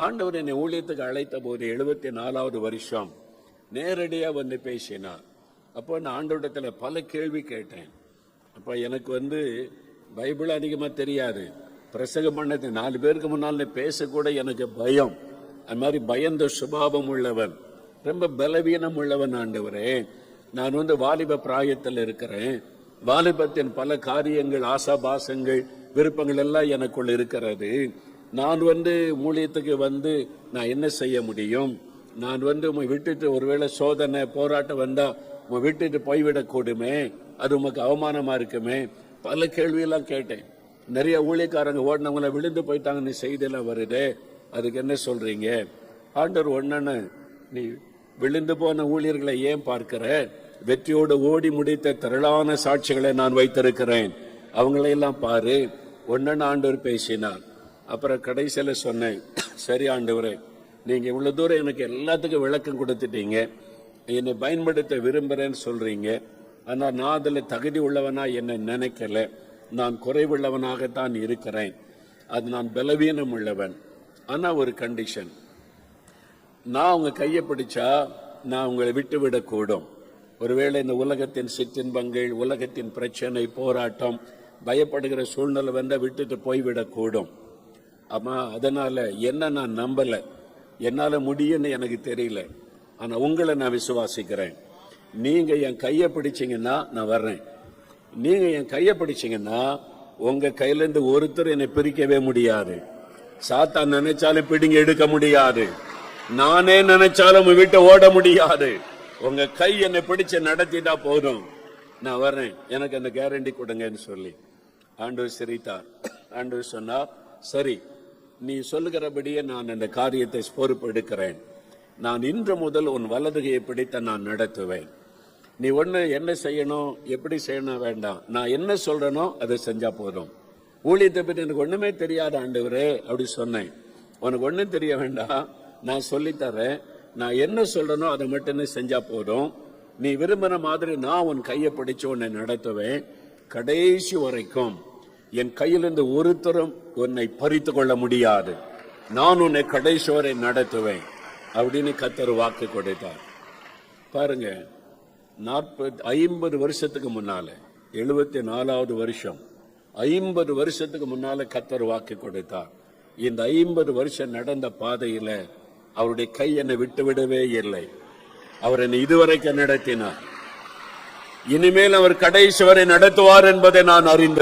ஆண்டவர் என்னை ஊழியத்துக்கு அழைத்த போது 74வது வருஷம் நேரடியா வந்து பேசினார். அப்போ நான் ஆண்டவரிடத்துல பல கேள்வி கேட்டேன். அப்ப எனக்கு பைபிள் அதிகமா தெரியாது, பிரசங்கம் பண்ணது 4 பேருக்கு முன்னால பேசக்கூட எனக்கு பயம். அது மாதிரி பயந்த சுபாவம் உள்ளவன், ரொம்ப பலவீனம் உள்ளவன். ஆண்டவரே, நான் வாலிப பிராயத்தில் இருக்கிறேன். வாலிபத்தின் பல காரியங்கள், ஆசாபாசங்கள், விருப்பங்கள் எல்லாம் எனக்குள்ள இருக்கிறது. நான் ஊழியத்துக்கு நான் என்ன செய்ய முடியும்? நான் உம்மை விட்டுட்டு ஒருவேளை சோதனை போராட்டம் வந்தா உம்மை விட்டுட்டு போய்விடக்கூடுமே, அது உமக்கு அவமானமா இருக்குமே, பல கேள்வியெல்லாம் கேட்டேன். நிறைய ஊழியக்காரங்க ஓடினவங்கள விழுந்து போயிட்டாங்கன்னு செய்தியெல்லாம் வருதே, அதுக்கு என்ன சொல்றீங்க? ஆண்டவர் ஒன்னு, நீ விழுந்து போன ஊழியர்களை ஏன் பார்க்கிற? வெற்றியோடு ஓடி முடித்த திரளான சாட்சிகளை நான் வைத்திருக்கிறேன், அவங்களையெல்லாம் பாரு. ஒன்னு ஆண்டவர் பேசினார். அப்புறம் கடைசியில சொன்னேன், சரி ஆண்டவரே, நீங்க இவ்வளவு தூரம் எனக்கு எல்லாத்துக்கும் விளக்கம் கொடுத்துட்டீங்க, என்னை பயன்படுத்த விரும்புறேன்னு சொல்றீங்க. ஆனா நான் அதுல தகுதி உள்ளவனா என்ன நினைக்கல. நான் குறைவுள்ளவனாகத்தான் இருக்கிறேன், அது நான் பலவீனம் உள்ளவன். ஆனா ஒரு கண்டிஷன், நான் உங்க கையை பிடிச்சா நான் உங்களை விட்டு விடக்கூடும். ஒருவேளை இந்த உலகத்தின் சிற்றின்பங்கள், உலகத்தின் பிரச்சனை, போராட்டம், பயப்படுகிற சூழ்நிலை விட்டுட்டு போய்விடக்கூடும். ஆமா, அதனால என்ன நான் நம்பல, என்னால முடியும்னு எனக்கு தெரியல. ஆனா உங்களை நான் விசுவாசிக்கிறேன். நீங்க என் கையை பிடிச்சீங்கன்னா நான் வர்றேன். நீங்க என் கையை பிடிச்சீங்கன்னா உங்க கையில இருந்து ஒருத்தர் என்னை பிரிக்கவே முடியாது. சாத்தான் நினைச்சாலும் பிடிங்க எடுக்க முடியாது. நானே நினைச்சாலும் வீட்டை ஓட முடியாது. உங்க கை என்னை பிடிச்சு நடத்திட்டா போதும், நான் வர்றேன், எனக்கு அந்த கேரண்டி கொடுங்கன்னு சொல்லி ஆண்டவர் சிரித்தார். ஆண்டவர் சொன்னார், சரி, நீ சொல்லுகிறபடியே நான் அந்த காரியத்தை பொறுப்பெடுக்கிறேன். நான் இன்று முதல் உன் வலதுகையை பிடித்த நான் நடத்துவேன். நீ என்ன செய்யணும், எப்படி செய்யணும் வேண்டாம், நான் என்ன சொல்றேனோ அதை செஞ்சா போதும். ஊழியத்தை பற்றி எனக்கு ஒண்ணுமே தெரியாத ஆண்டவரே அப்படி சொன்னேன். உனக்கு ஒண்ணும் தெரிய வேண்டாம், நான் சொல்லித்தரேன். நான் என்ன சொல்றேனோ அதை மட்டும் செஞ்சா போதும். நீ விரும்பின மாதிரி நான் உன் கையை பிடிச்சு உன்னை நடத்துவேன். கடைசி வரைக்கும் என் கையிலிருந்து ஒருத்தரும் உன்னை பறித்து கொள்ள முடியாது. நான் உன்னை கடைசி வரை நடத்துவேன் அப்படின்னு கர்த்தர் வாக்கு கொடுத்தார். பாருங்க, 50 வருஷத்துக்கு முன்னால, 74வது வருஷம், 50 வருஷத்துக்கு முன்னால கர்த்தர் வாக்கு கொடுத்தார். இந்த 50 வருஷம் நடந்த பாதையில அவருடைய கை என்னை விட்டு விடவே இல்லை. அவர் என்னை இதுவரைக்கும் நடத்தினார். இனிமேல் அவர் கடைசி வரை நடத்துவார் என்பதை நான் அறிந்தேன்.